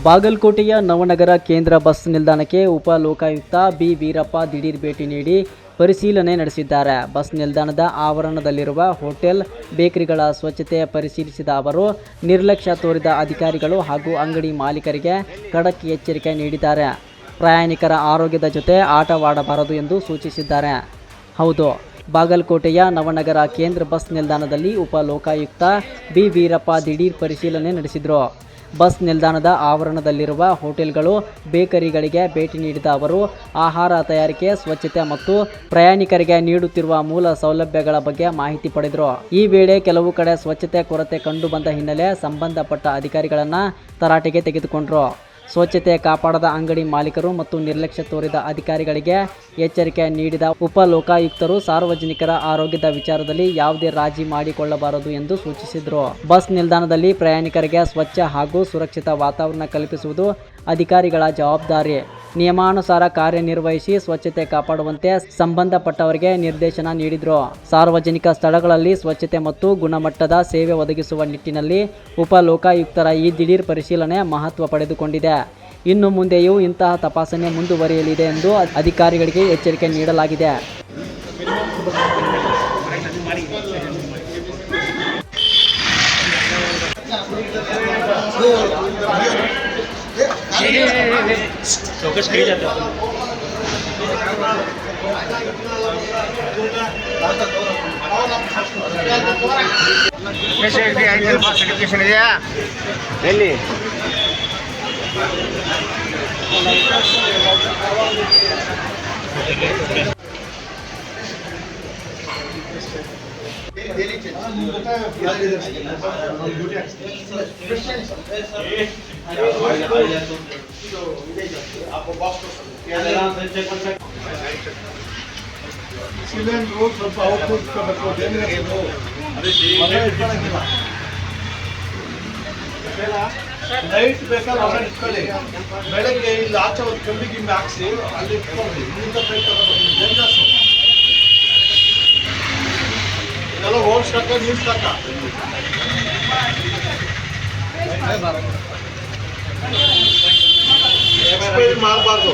ಬಾಗಲಕೋಟೆಯ ನವನಗರ ಕೇಂದ್ರ ಬಸ್ ನಿಲ್ದಾಣಕ್ಕೆ ಉಪ ಲೋಕಾಯುಕ್ತ ಬಿ ವೀರಪ್ಪ ದಿಢೀರ್ ಭೇಟಿ ನೀಡಿ ಪರಿಶೀಲನೆ ನಡೆಸಿದ್ದಾರೆ. ಬಸ್ ನಿಲ್ದಾಣದ ಆವರಣದಲ್ಲಿರುವ ಹೋಟೆಲ್, ಬೇಕರಿಗಳ ಸ್ವಚ್ಛತೆ ಪರಿಶೀಲಿಸಿದ ಅವರು ನಿರ್ಲಕ್ಷ್ಯ ತೋರಿದ ಅಧಿಕಾರಿಗಳು ಹಾಗೂ ಅಂಗಡಿ ಮಾಲೀಕರಿಗೆ ಖಡಕ್ ಎಚ್ಚರಿಕೆ ನೀಡಿದ್ದಾರೆ. ಪ್ರಯಾಣಿಕರ ಆರೋಗ್ಯದ ಜೊತೆ ಆಟವಾಡಬಾರದು ಎಂದು ಸೂಚಿಸಿದ್ದಾರೆ. ಹೌದು, ಬಾಗಲಕೋಟೆಯ ನವನಗರ ಕೇಂದ್ರ ಬಸ್ ನಿಲ್ದಾಣದಲ್ಲಿ ಉಪ ಲೋಕಾಯುಕ್ತ ಬಿ ವೀರಪ್ಪ ದಿಢೀರ್ ಪರಿಶೀಲನೆ ನಡೆಸಿದರು. ಬಸ್ ನಿಲ್ದಾಣದ ಆವರಣದಲ್ಲಿರುವ ಹೋಟೆಲ್ಗಳು, ಬೇಕರಿಗಳಿಗೆ ಭೇಟಿ ನೀಡಿದ ಅವರು ಆಹಾರ ತಯಾರಿಕೆ, ಸ್ವಚ್ಛತೆ ಮತ್ತು ಪ್ರಯಾಣಿಕರಿಗೆ ನೀಡುತ್ತಿರುವ ಮೂಲ ಸೌಲಭ್ಯಗಳ ಬಗ್ಗೆ ಮಾಹಿತಿ ಪಡೆದರು. ಈ ವೇಳೆ ಕೆಲವು ಕಡೆ ಸ್ವಚ್ಛತೆ ಕೊರತೆ ಕಂಡು ಬಂದ ಹಿನ್ನೆಲೆ ಸಂಬಂಧಪಟ್ಟ ಅಧಿಕಾರಿಗಳನ್ನು ತರಾಟೆಗೆ ತೆಗೆದುಕೊಂಡರು. ಸ್ವಚ್ಛತೆ ಕಾಪಾಡದ ಅಂಗಡಿ ಮಾಲೀಕರು ಮತ್ತು ನಿರ್ಲಕ್ಷ್ಯ ತೋರಿದ ಅಧಿಕಾರಿಗಳಿಗೆ ಎಚ್ಚರಿಕೆ ನೀಡಿದ ಉಪ ಲೋಕಾಯುಕ್ತರು ಸಾರ್ವಜನಿಕರ ಆರೋಗ್ಯದ ವಿಚಾರದಲ್ಲಿ ಯಾವುದೇ ರಾಜಿ ಮಾಡಿಕೊಳ್ಳಬಾರದು ಎಂದು ಸೂಚಿಸಿದರು. ಬಸ್ ನಿಲ್ದಾಣದಲ್ಲಿ ಪ್ರಯಾಣಿಕರಿಗೆ ಸ್ವಚ್ಛ ಹಾಗೂ ಸುರಕ್ಷಿತ ವಾತಾವರಣ ಕಲ್ಪಿಸುವುದು ಅಧಿಕಾರಿಗಳ ಜವಾಬ್ದಾರಿ. ನಿಯಮಾನುಸಾರ ಕಾರ್ಯನಿರ್ವಹಿಸಿ ಸ್ವಚ್ಛತೆ ಕಾಪಾಡುವಂತೆ ಸಂಬಂಧಪಟ್ಟವರಿಗೆ ನಿರ್ದೇಶನ ನೀಡಿದರು. ಸಾರ್ವಜನಿಕ ಸ್ಥಳಗಳಲ್ಲಿ ಸ್ವಚ್ಛತೆ ಮತ್ತು ಗುಣಮಟ್ಟದ ಸೇವೆ ಒದಗಿಸುವ ನಿಟ್ಟಿನಲ್ಲಿ ಉಪ ಲೋಕಾಯುಕ್ತರ ಈ ದಿಢೀರ್ ಪರಿಶೀಲನೆ ಮಹತ್ವ ಪಡೆದುಕೊಂಡಿದೆ. ಇನ್ನು ಮುಂದೆಯೂ ಇಂತಹ ತಪಾಸಣೆ ಮುಂದುವರಿಯಲಿದೆ ಎಂದು ಅಧಿಕಾರಿಗಳಿಗೆ ಎಚ್ಚರಿಕೆ ನೀಡಲಾಗಿದೆ. चौकस करी जाता है. सर्टिफिकेशन ಇದೆಯಾ ಎಲ್ಲಿ ನೈಟ್ ಬೇಕಾದ್ರೆ ಹೊರಗೆ ಇಟ್ಕೊಳ್ಳಿ, ಬೆಳಗ್ಗೆ ಇಲ್ಲಿ ಆಚೆ ಒಂದು ಕಂಬಿಗೆ ಹಾಕ್ಸಿ ಅಲ್ಲಿ ಇಟ್ಕೊಳ್ಳಿ. ಎಲ್ಲ ಹೋಮ್ ಸ್ಟಾಕ ನ್ಯೂಸ್ ಸ್ಟಾಕ ಎಕ್ಸ್ಪೈರಿ ಮಾಡಬಾರ್ದು.